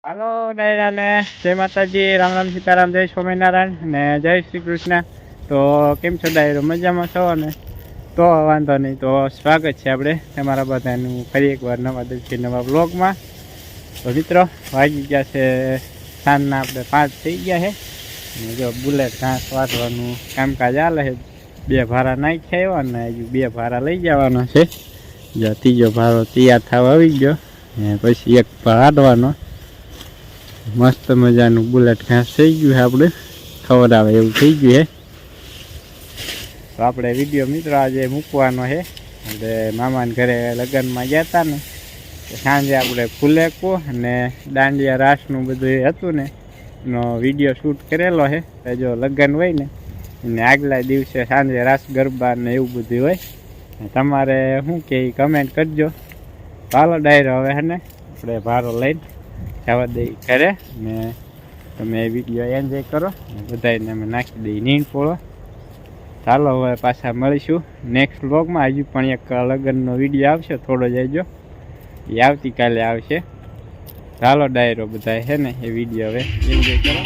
હાલો ડાયરાને જય માતાજી, રામ રામ સીતારામ, જય સ્વામિનારાયણ ને જય શ્રી કૃષ્ણ. તો કેમ છો ડાયરો? મજામાં છો ને? તો વાંધો નહીં, તો સ્વાગત છે આપણે તમારા બધાનું ફરી એકવાર નવા દિવસથી નવા બ્લોગમાં. તો મિત્રો વાગી ગયા છે સાંજના આપણે 5 થઈ ગયા છે ને જો બુલેટ ઘાસ વાટવાનું કામકાજ ચાલે છે. 2 ભારા નાખ્યા આવ્યા ને હજુ 2 ભારા લઈ જવાનો છે. જો ત્રીજો ભારો તૈયાર થવા આવી ગયો ને પછી 1 વાટવાનો. મસ્ત મજાનું બુલેટ ઘાસ થઈ ગયું છે, આપણે ખબર આવે એવું થઈ ગયું છે. તો આપણે વિડીયો મિત્રો આજે મૂકવાનો છે. એટલે મામાના ઘરે લગ્નમાં ગયા હતા ને સાંજે આપણે ફુલેકો અને દાંડિયા રાસનું બધું હતું ને એનો વિડીયો શૂટ કરેલો છે. તો જો લગ્ન હોય ને અને આગલા દિવસે સાંજે રાસ ગરબા ને એવું બધું હોય. તમારે શું કે કમેન્ટ કરજો. ચાલો ડાયરો હવે હે ને આપણે ભારો લઈને જવા દઈ ઘરે ને તમે વિડીયો એન્જોય કરો. બધાને અમે નાખી દઈએ નીંદ પોળો. ચાલો હવે પાછા મળીશું નેક્સ્ટ વ્લોગમાં. હજુ પણ એક લગ્નનો વિડીયો આવશે, થોડો જઈજો, એ આવતીકાલે આવશે. ચાલો ડાયરો બધા છે ને એ વિડીયો હવે એન્જોય કરો.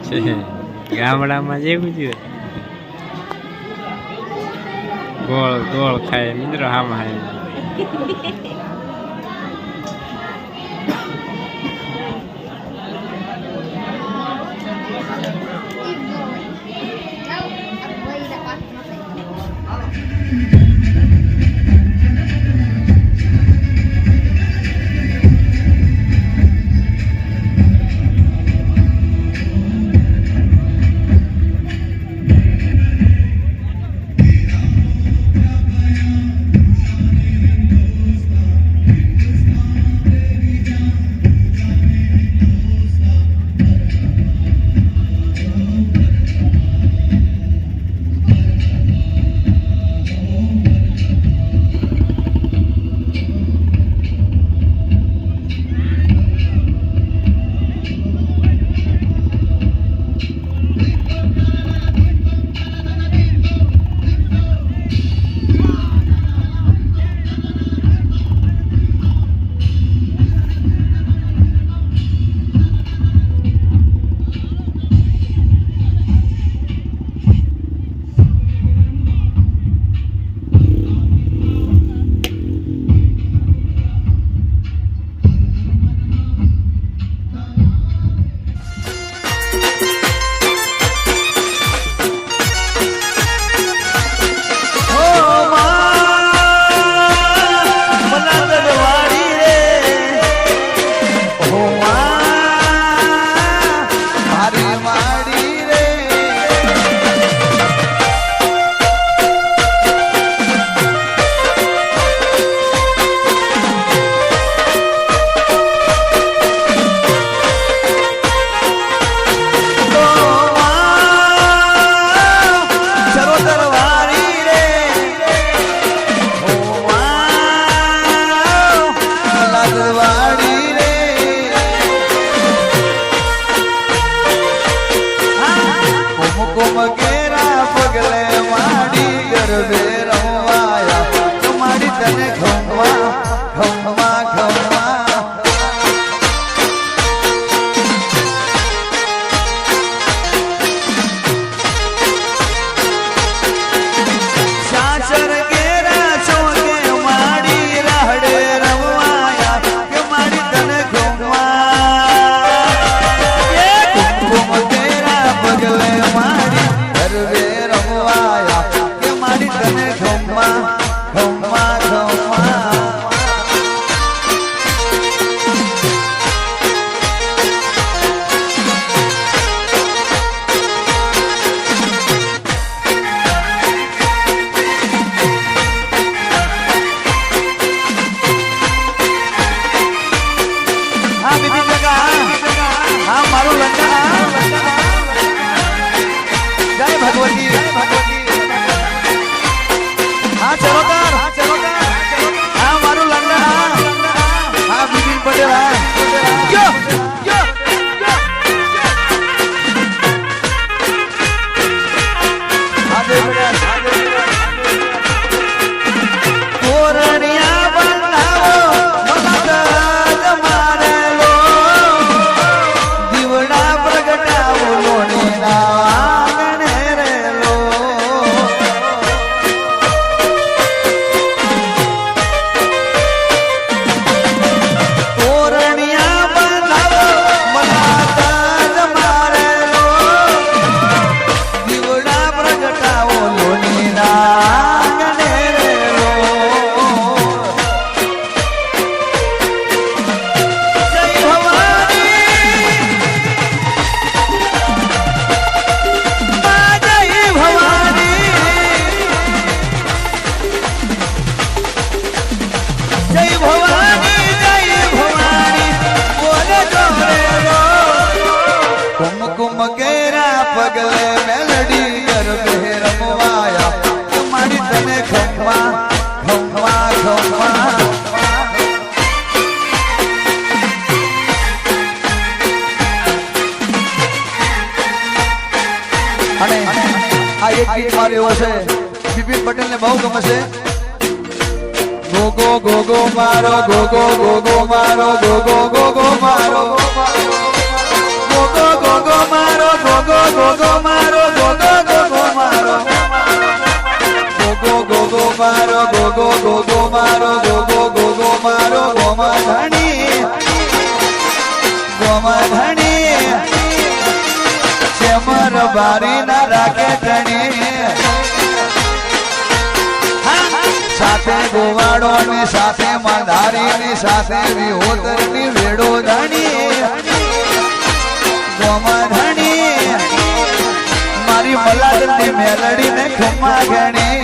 છે ગામડામાં જેવું જ ગોળ ગોળ ખાય મિત્રો હામાં બિપિન પટેલ ને બહુ ગમે છે. ગોગો ગોગો મારો ગોગો ગોગો મારો ગોગો ગોગો મારો ગોગો ગોગો મારો ગોગો ગોગો મારો ગોગો ગોગો મારો ગોગો ગોગો મારો ગોગો ગોગો મારો ગોગો ગોગો મારો ગોમધણી ચેમર બારી ના રાખે ધણી સાથે ગોવાડો ની સાથે માધારી ની સાથે વિહોતર ની વેડો ધણી ગોમધણી મારી મલાદ ની મેલડી ને ખમ્મા ગણી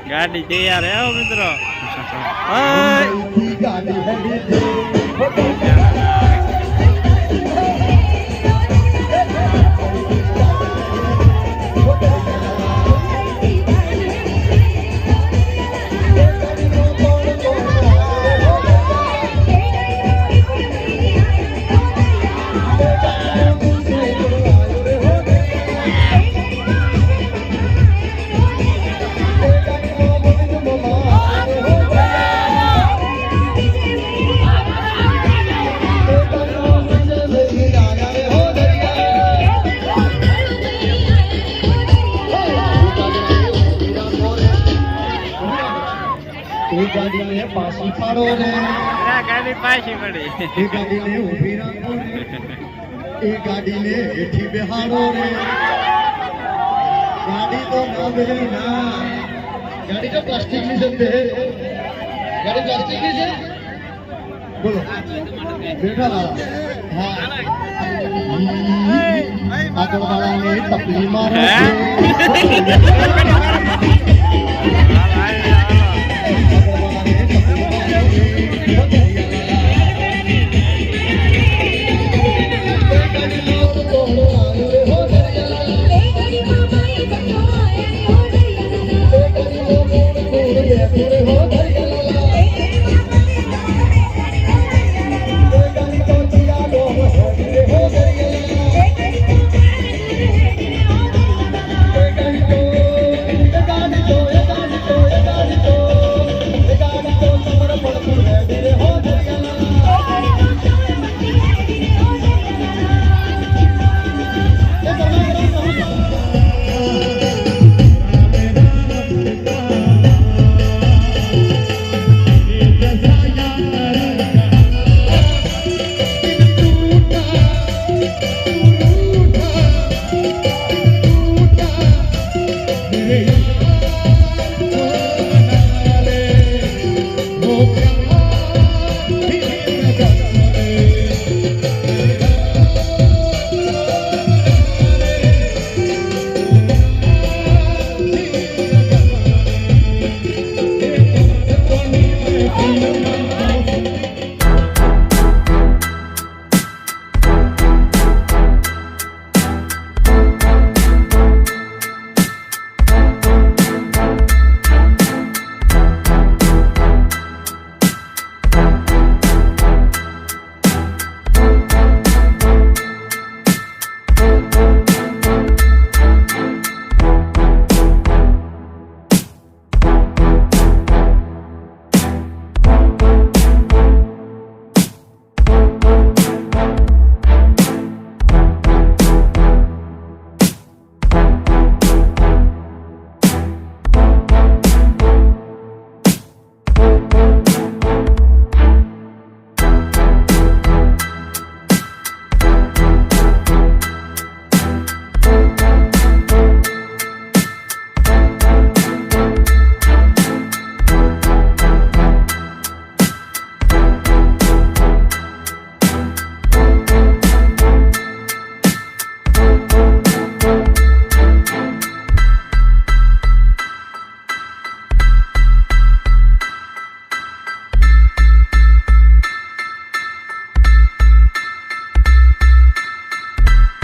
ગાડી તૈયાર હે મિત્રો ગાડીને પાછી પાડો રે ગાડી પાછી પડી એ ગાડીને ઊભી રાખો રે એ ગાડીને હેઠી બેહાડો રે ગાડી તો ના બેહી ના ગાડી તો પ્લાસ્ટિકની છે બે ગાડી પ્લાસ્ટિકની છે બોલો બેઠા હા આગળ વાળાને તપલી મારો બેઠો રે હો